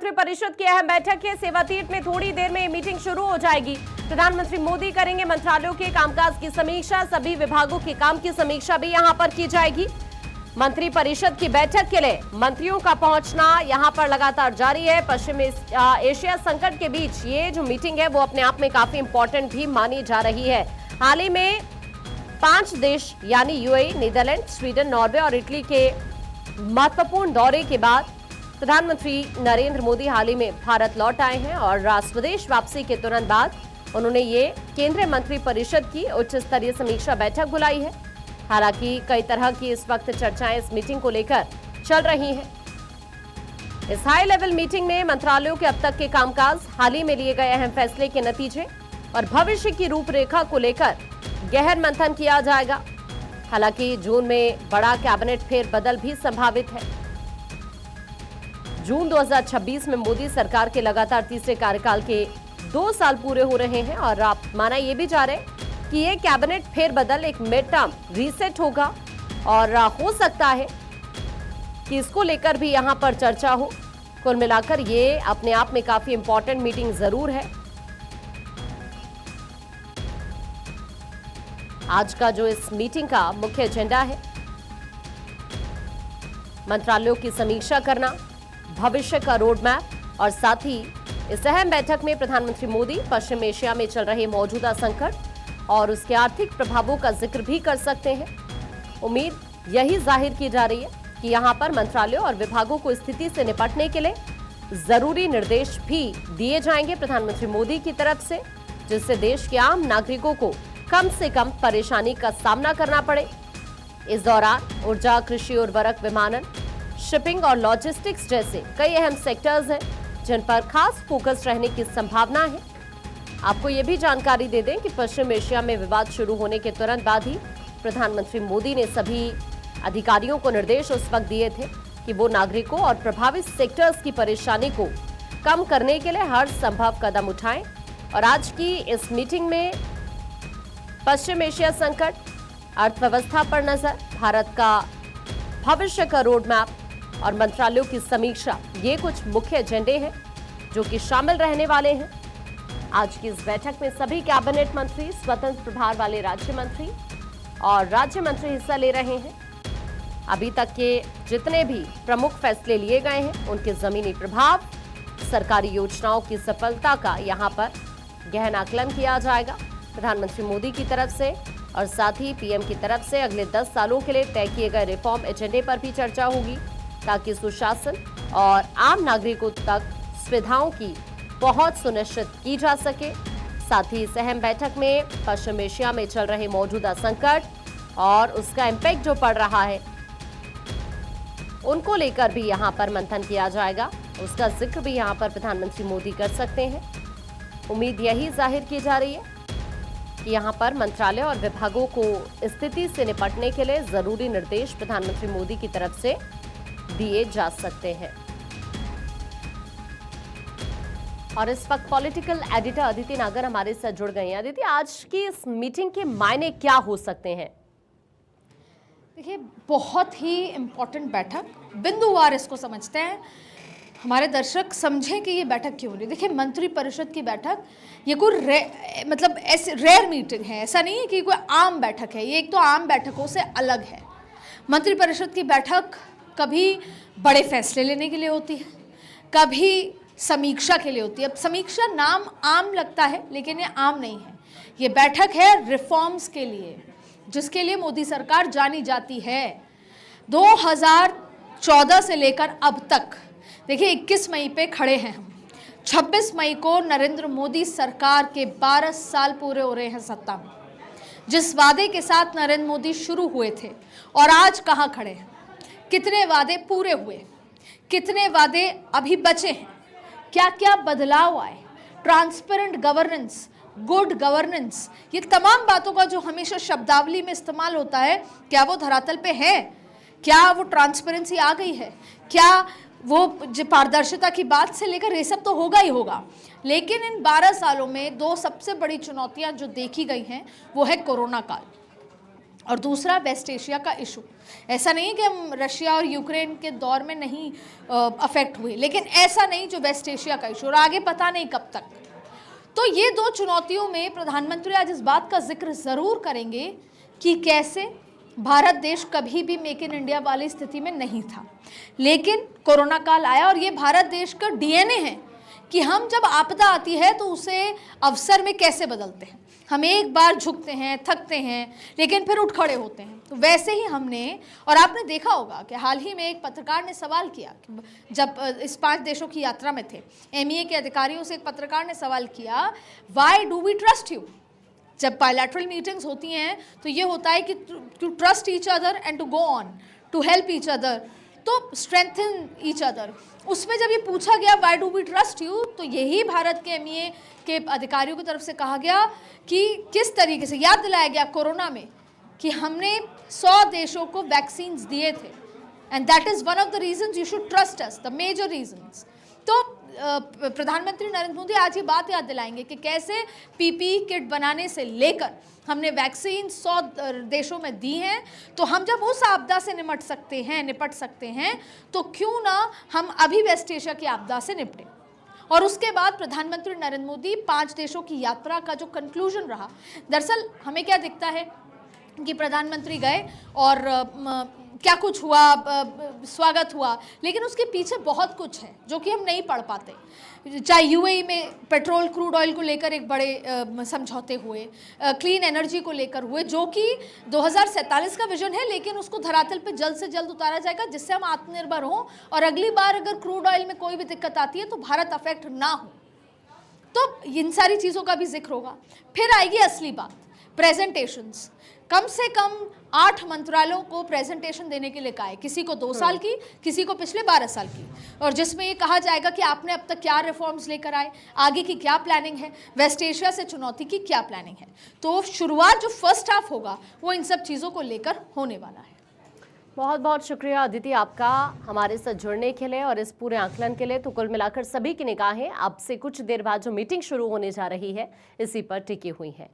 मंत्री परिषद की अहम बैठक है। सेवातीर्थ में थोड़ी देर में मीटिंग शुरू हो जाएगी। प्रधानमंत्री मोदी करेंगे मंत्रालयों के कामकाज की समीक्षा। सभी विभागों के काम की समीक्षा भी यहां पर की जाएगी। मंत्री परिषद की बैठक के लिए मंत्रियों का पहुंचना यहां पर लगातार जारी है। पश्चिम एशिया संकट के बीच ये जो मीटिंग है वो अपने आप में काफी इंपॉर्टेंट भी मानी जा रही है। हाल ही में 5 देश यानी यूएई, नीदरलैंड, स्वीडन, नॉर्वे और इटली के महत्वपूर्ण दौरे के बाद प्रधानमंत्री नरेंद्र मोदी हाल ही में भारत लौट आए हैं और स्वदेश वापसी के तुरंत बाद उन्होंने ये केंद्रीय मंत्री परिषद की उच्च स्तरीय समीक्षा बैठक बुलाई है। हालांकि कई तरह की इस वक्त चर्चाएं इस मीटिंग को लेकर चल रही हैं। इस हाई लेवल मीटिंग में मंत्रालयों के अब तक के कामकाज, हाल ही में लिए गए अहम फैसले के नतीजे और भविष्य की रूपरेखा को लेकर गहन मंथन किया जाएगा। हालांकि जून में बड़ा कैबिनेट फेरबदल भी संभावित है। जून 2026 में मोदी सरकार के लगातार तीसरे कार्यकाल के 2 साल पूरे हो रहे हैं और आप माना यह भी जा रहे हैं कि ये कैबिनेट फेरबदल एक मिड टर्म रीसेट होगा और हो सकता है कि इसको लेकर भी यहां पर चर्चा हो। कुल मिलाकर ये अपने आप में काफी इंपॉर्टेंट मीटिंग जरूर है। आज का जो इस मीटिंग का मुख्य एजेंडा है, मंत्रालयों की समीक्षा करना, भविष्य का रोड मैप और साथ ही इस अहम बैठक में प्रधानमंत्री मोदी पश्चिम एशिया में चल रहे मौजूदा संकट और उसके आर्थिक प्रभावों का जिक्र भी कर सकते हैं। उम्मीद यही जाहिर की जा रही है कि यहां पर मंत्रालयों और विभागों को स्थिति से निपटने के लिए जरूरी निर्देश भी दिए जाएंगे प्रधानमंत्री मोदी की तरफ से, जिससे देश के आम नागरिकों को कम से कम परेशानी का सामना करना पड़े। इस दौरान ऊर्जा, कृषि, उर्वरक, विमानन, शिपिंग और लॉजिस्टिक्स जैसे कई अहम सेक्टर्स हैं जिन पर खास फोकस रहने की संभावना है। आपको यह भी जानकारी दे दें कि पश्चिम एशिया में विवाद शुरू होने के तुरंत बाद ही प्रधानमंत्री मोदी ने सभी अधिकारियों को निर्देश उस वक्त दिए थे कि वो नागरिकों और प्रभावित सेक्टर्स की परेशानी को कम करने के लिए हर संभव कदम उठाएं। और आज की इस मीटिंग में पश्चिम एशिया संकट, अर्थव्यवस्था पर नजर, भारत का भविष्य का रोड मैप और मंत्रालयों की समीक्षा, ये कुछ मुख्य एजेंडे हैं जो कि शामिल रहने वाले हैं। आज की इस बैठक में सभी कैबिनेट मंत्री, स्वतंत्र प्रभार वाले राज्य मंत्री और राज्य मंत्री हिस्सा ले रहे हैं। अभी तक के जितने भी प्रमुख फैसले लिए गए हैं उनके जमीनी प्रभाव, सरकारी योजनाओं की सफलता का यहां पर गहन आकलन किया जाएगा प्रधानमंत्री मोदी की तरफ से और साथ ही पीएम की तरफ से अगले 10 सालों के लिए तय किए गए रिफॉर्म एजेंडे पर भी चर्चा होगी ताकि सुशासन और आम नागरिकों तक सुविधाओं की पहुंच सुनिश्चित की जा सके। साथ ही इस अहम बैठक में पश्चिम एशिया में चल रहे मौजूदा संकट और उसका इम्पैक्ट जो पड़ रहा है उनको लेकर भी यहां पर मंथन किया जाएगा। उसका जिक्र भी यहां पर प्रधानमंत्री मोदी कर सकते हैं। उम्मीद यही जाहिर की जा रही है कि यहां पर मंत्रालय और विभागों को स्थिति से निपटने के लिए जरूरी निर्देश प्रधानमंत्री मोदी की तरफ से दिए जा सकते हैं। और इस वक्त पॉलिटिकल एडिटर अदिति नागर हमारे साथ जुड़ गए हैं। अदिति, आज की इस मीटिंग के मायने क्या हो सकते हैं? देखिए, बहुत ही इम्पोर्टेंट बैठक, बिंदुवार इसको समझते हैं। हमारे दर्शक समझें कि ये बैठक क्यों नहीं। देखिए, मंत्री परिषद की बैठक ये कोई मतलब ऐसे रेयर मीटिंग है, ऐसा नहीं है कि कोई आम बैठक है। ये एक तो आम बैठकों से अलग है। मंत्री परिषद की बैठक कभी बड़े फैसले लेने के लिए होती है, कभी समीक्षा के लिए होती है। अब समीक्षा नाम आम लगता है लेकिन ये आम नहीं है। ये बैठक है रिफॉर्म्स के लिए, जिसके लिए मोदी सरकार जानी जाती है। 2014 से लेकर अब तक देखिए 21 मई पे खड़े हैं हम। 26 मई को नरेंद्र मोदी सरकार के 12 साल पूरे हो रहे हैं सत्ता में। जिस वादे के साथ नरेंद्र मोदी शुरू हुए थे और आज कहाँ खड़े हैं, कितने वादे पूरे हुए, कितने वादे अभी बचे हैं, क्या क्या बदलाव आए, ट्रांसपेरेंट गवर्नेंस, गुड गवर्नेंस, ये तमाम बातों का जो हमेशा शब्दावली में इस्तेमाल होता है, क्या वो धरातल पे है? क्या वो ट्रांसपेरेंसी आ गई है? क्या वो पारदर्शिता की बात से लेकर ये सब तो होगा ही होगा। लेकिन इन 12 सालों में 2 सबसे बड़ी चुनौतियां जो देखी गई हैं वो है कोरोना काल। और दूसरा वेस्ट एशिया का इशू। ऐसा नहीं है कि हम रशिया और यूक्रेन के दौर में नहीं अफेक्ट हुए, लेकिन ऐसा नहीं जो वेस्ट एशिया का इशू, और आगे पता नहीं कब तक। तो ये दो चुनौतियों में प्रधानमंत्री आज इस बात का जिक्र ज़रूर करेंगे कि कैसे भारत देश कभी भी मेक इन इंडिया वाली स्थिति में नहीं था, लेकिन कोरोना काल आया और ये भारत देश का डीएनए है कि हम जब आपदा आती है तो उसे अवसर में कैसे बदलते हैं। हम एक बार झुकते हैं, थकते हैं, लेकिन फिर उठ खड़े होते हैं। तो वैसे ही हमने, और आपने देखा होगा कि हाल ही में एक पत्रकार ने सवाल किया कि जब इस 5 देशों की यात्रा में थे, एमईए के अधिकारियों से एक पत्रकार ने सवाल किया, why do we trust you. जब बायलैटरल मीटिंग्स होती हैं तो ये होता है कि to trust each other and to go on, to help each other, to strengthen each other. उसमें जब ये पूछा गया why do we trust you, तो यही भारत के एमईए के अधिकारियों की तरफ से कहा गया कि किस तरीके से याद दिलाया गया कोरोना में कि हमने 100 देशों को वैक्सीन दिए थे, and that is one of the reasons you should trust us, the major reasons. तो प्रधानमंत्री नरेंद्र मोदी आज ये बात याद दिलाएंगे कि कैसे पीपीई किट बनाने से लेकर हमने वैक्सीन 100 देशों में दी हैं। तो हम जब उस आपदा से निपट सकते हैं तो क्यों ना हम अभी वेस्ट एशिया की आपदा से निपटें। और उसके बाद प्रधानमंत्री नरेंद्र मोदी 5 देशों की यात्रा का जो कंक्लूजन रहा, दरअसल हमें क्या दिखता है कि प्रधानमंत्री गए और क्या कुछ हुआ, स्वागत हुआ, लेकिन उसके पीछे बहुत कुछ है जो कि हम नहीं पढ़ पाते। चाहे यूएई में पेट्रोल क्रूड ऑयल को लेकर एक बड़े समझौते हुए, क्लीन एनर्जी को लेकर हुए, जो कि 2047 का विजन है, लेकिन उसको धरातल पे जल्द से जल्द उतारा जाएगा जिससे हम आत्मनिर्भर हों और अगली बार अगर क्रूड ऑयल में कोई भी दिक्कत आती है तो भारत अफेक्ट ना हो। तो इन सारी चीज़ों का भी जिक्र होगा। फिर आएगी असली बात, प्रेजेंटेशंस। कम से कम 8 मंत्रालयों को प्रेजेंटेशन देने के लिए कहा है, किसी को 2 साल की, किसी को पिछले 12 साल की, और जिसमें ये कहा जाएगा कि आपने अब तक क्या रिफॉर्म्स लेकर आए, आगे की क्या प्लानिंग है, वेस्ट एशिया से चुनौती की क्या प्लानिंग है। तो शुरुआत जो फर्स्ट हाफ होगा वो इन सब चीज़ों को लेकर होने वाला है। बहुत बहुत शुक्रिया अदिति आपका हमारे साथ जुड़ने के लिए और इस पूरे आकलन के लिए। तो कुल मिलाकर सभी की निगाहें अब से कुछ देर बाद जो मीटिंग शुरू होने जा रही है इसी पर टिकी हुई है।